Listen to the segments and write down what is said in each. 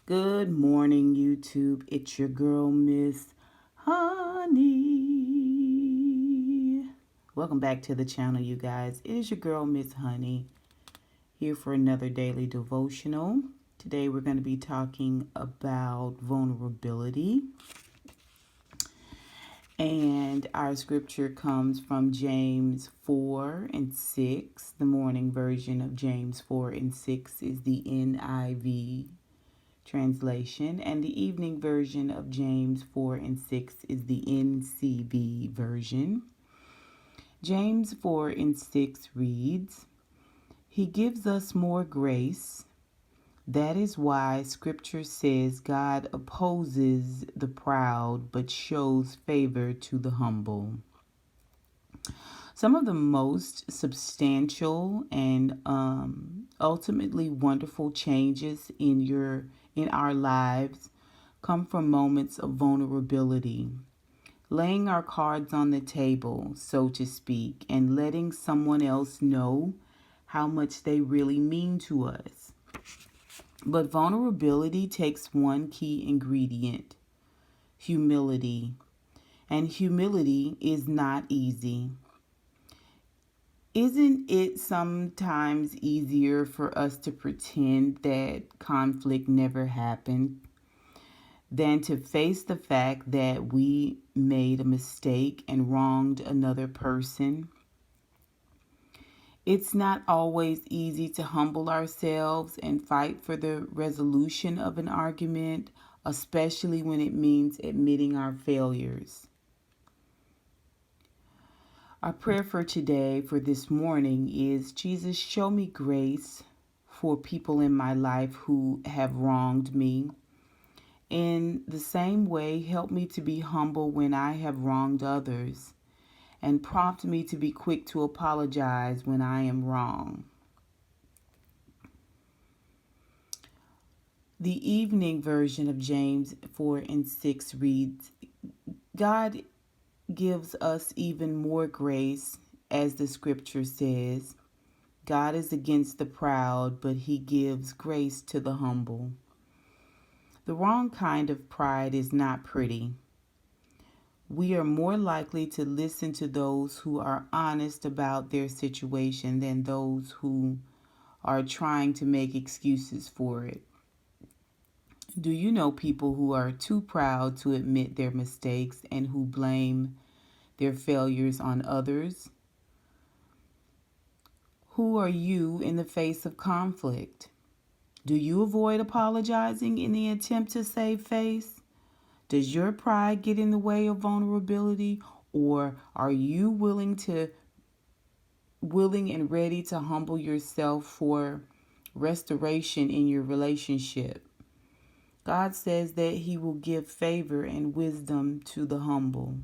Good morning, YouTube. It's your girl, Miss Honey. Welcome back to the channel, you guys. It is your girl, Miss Honey, here for another daily devotional. Today, we're going to be talking about vulnerability. And our scripture comes from James 4 and 6. The morning version of James 4 and 6 is the NIV translation, and the evening version of James 4 and 6 is the NCV version. James 4 and 6 reads, "He gives us more grace. That is why Scripture says God opposes the proud but shows favor to the humble." Some of the most substantial and ultimately wonderful changes in our lives come from moments of vulnerability, laying our cards on the table, so to speak, and letting someone else know how much they really mean to us. But vulnerability takes one key ingredient: humility. And humility is not easy. Isn't it sometimes easier for us to pretend that conflict never happened than to face the fact that we made a mistake and wronged another person? It's not always easy to humble ourselves and fight for the resolution of an argument, especially when it means admitting our failures. Our prayer for today, for this morning, is, Jesus, show me grace for people in my life who have wronged me. In the same way, help me to be humble when I have wronged others, and prompt me to be quick to apologize when I am wrong. The evening version of James 4 and 6 reads, God gives us even more grace, as the scripture says. God is against the proud, but he gives grace to the humble. The wrong kind of pride is not pretty. We are more likely to listen to those who are honest about their situation than those who are trying to make excuses for it. Do you know people who are too proud to admit their mistakes and who blame their failures on others? Who are you in the face of conflict? Do you avoid apologizing in the attempt to save face? Does your pride get in the way of vulnerability, or are you willing and ready to humble yourself for restoration in your relationship? God says that he will give favor and wisdom to the humble.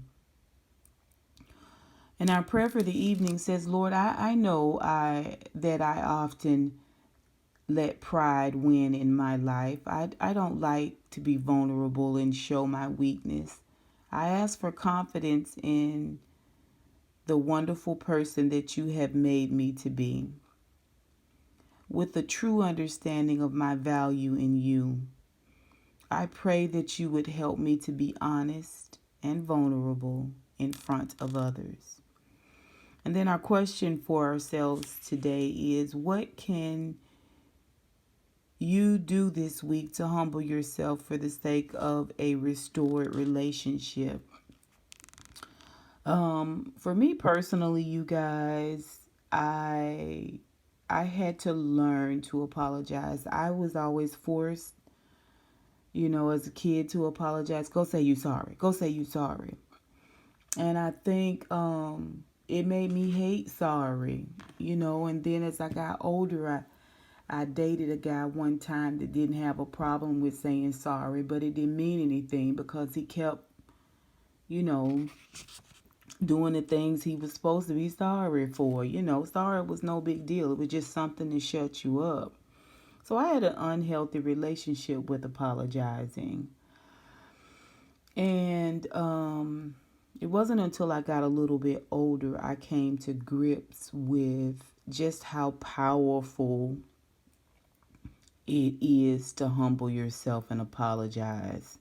And our prayer for the evening says, Lord, I know that I often let pride win in my life. I don't like to be vulnerable and show my weakness. I ask for confidence in the wonderful person that you have made me to be, with a true understanding of my value in you. I pray that you would help me to be honest and vulnerable in front of others. And then our question for ourselves today is, what can you do this week to humble yourself for the sake of a restored relationship? For me personally, you guys, I had to learn to apologize. I was always forced, as a kid, to apologize. Go say you sorry. Go say you sorry. And I think it made me hate sorry, and then as I got older, I dated a guy one time that didn't have a problem with saying sorry, but it didn't mean anything because he kept, doing the things he was supposed to be sorry for. Sorry was no big deal. It was just something to shut you up. So I had an unhealthy relationship with apologizing. And it wasn't until I got a little bit older I came to grips with just how powerful it is to humble yourself and apologize.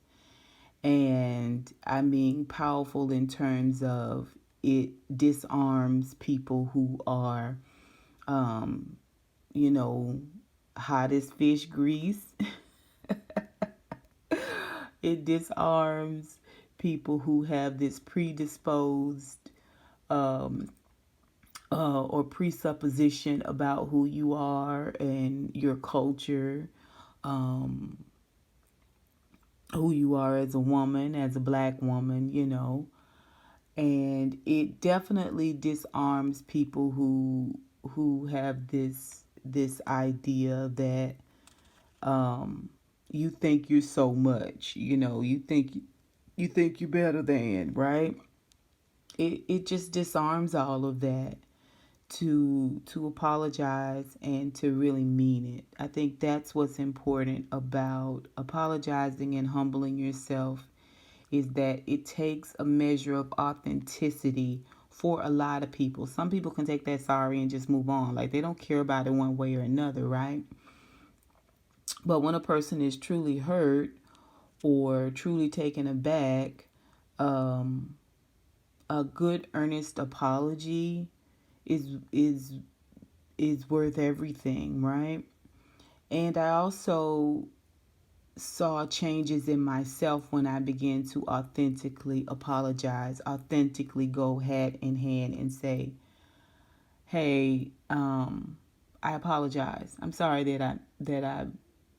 And I mean, powerful in terms of it disarms people who are, um, you know, hot as fish grease. It disarms people who have this predisposed um, or presupposition about who you are and your culture, um, who you are as a woman, as a black woman, and it definitely disarms people who have this idea that um, you think you're so much, you think you're better than, right? It just disarms all of that to apologize and to really mean it. I think that's what's important about apologizing and humbling yourself, is that it takes a measure of authenticity for a lot of people. Some people can take that sorry and just move on. Like they don't care about it one way or another, right? But when a person is truly hurt or truly taken aback, um, a good earnest apology is is is worth everything, right? And I also saw changes in myself when I began to authentically apologize, authentically go head in hand and say, "Hey, I apologize. I'm sorry that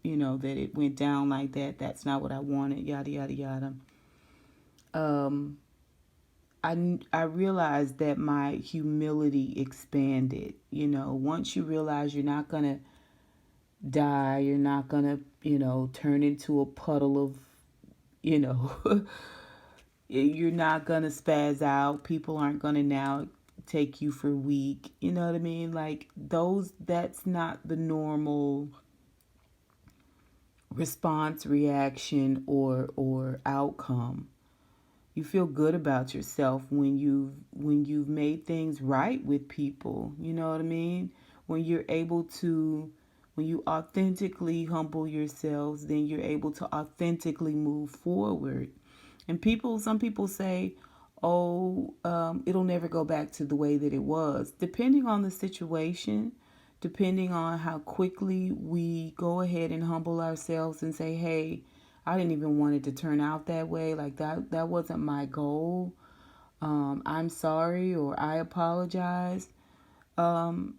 it went down like that. That's not what I wanted. Yada yada yada." Um, I realized that my humility expanded. Once you realize you're not gonna die, you're not gonna, turn into a puddle of, you know, you're not gonna spaz out. People aren't gonna now take you for weak. You know what I mean? Like that's not the normal response, reaction, or outcome. You feel good about yourself when you've made things right with people. You know what I mean? When you're able to when you authentically humble yourselves, then you're able to authentically move forward. And some people say, "Oh, it'll never go back to the way that it was." Depending on the situation, depending on how quickly we go ahead and humble ourselves and say, "Hey, I didn't even want it to turn out that way. Like that wasn't my goal. I'm sorry, or I apologize." Um,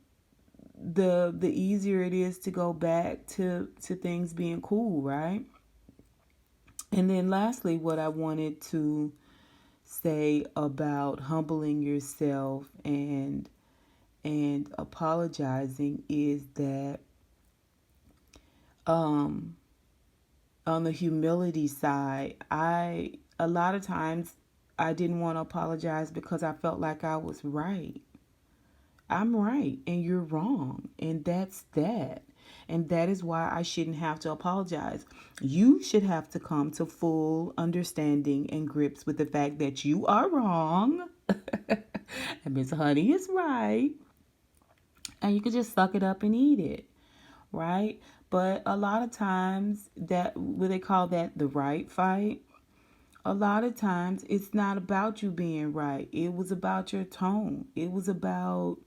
the easier it is to go back to things being cool, right? And then lastly, what I wanted to say about humbling yourself and apologizing is that um on the humility side, I a lot of times I didn't want to apologize because I felt like I was right. I'm right and you're wrong, and that's that. And that is why I shouldn't have to apologize. You should have to come to full understanding and grips with the fact that you are wrong and Miss Honey is right, and you can just suck it up and eat it, right? But a lot of times, that what they call that the right fight, a lot of times it's not about you being right. It was about your tone. It's about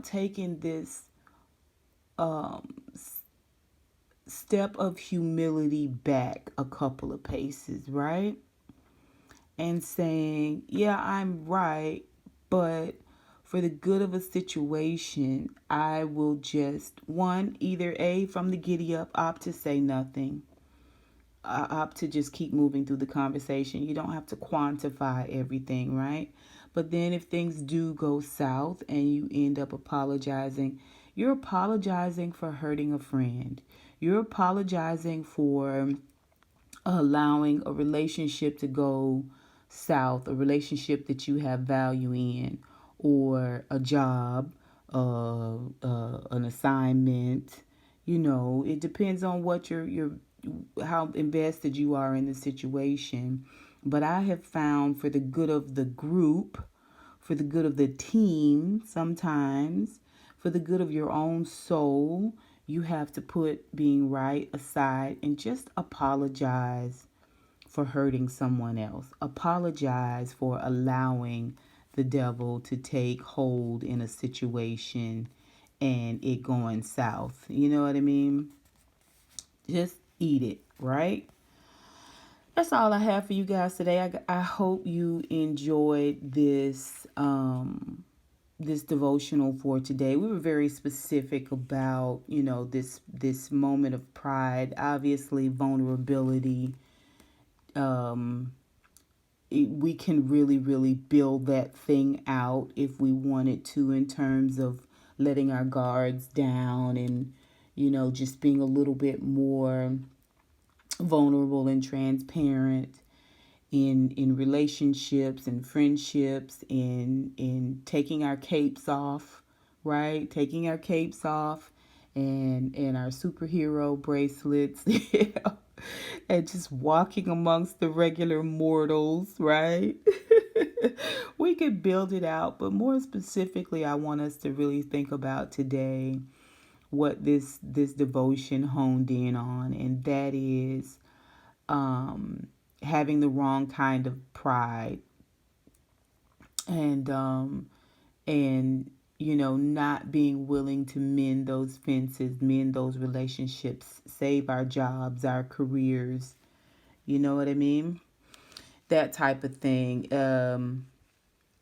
taking this um step of humility back a couple of paces, right? And saying, "Yeah, I'm right, but for the good of a situation, I will just one, either A, from the giddy up, opt to say nothing. I opt to just keep moving through the conversation. You don't have to quantify everything, right? But then if things do go south and you end up apologizing, you're apologizing for hurting a friend. You're apologizing for allowing a relationship to go south, a relationship that you have value in, or a job, an assignment. It depends on what your how invested you are in the situation. But I have found, for the good of the group, for the good of the team, sometimes for the good of your own soul, you have to put being right aside and just apologize for hurting someone else. Apologize for allowing the devil to take hold in a situation and it going south. You know what I mean? Just eat it, right? That's all I have for you guys today. I hope you enjoyed this devotional for today. We were very specific about, this moment of pride. Obviously, vulnerability. We can really, really build that thing out if we wanted to, in terms of letting our guards down and, just being a little bit more vulnerable and transparent in relationships and friendships, in taking our capes off, right? Taking our capes off and our superhero bracelets, and just walking amongst the regular mortals, right? We could build it out, but more specifically, I want us to really think about today what this devotion honed in on, and that is having the wrong kind of pride, and not being willing to mend those fences, mend those relationships, save our jobs, our careers. You know what I mean? That type of thing.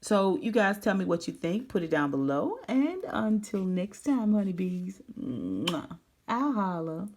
So you guys tell me what you think. Put it down below. And until next time, honeybees, I'll holla.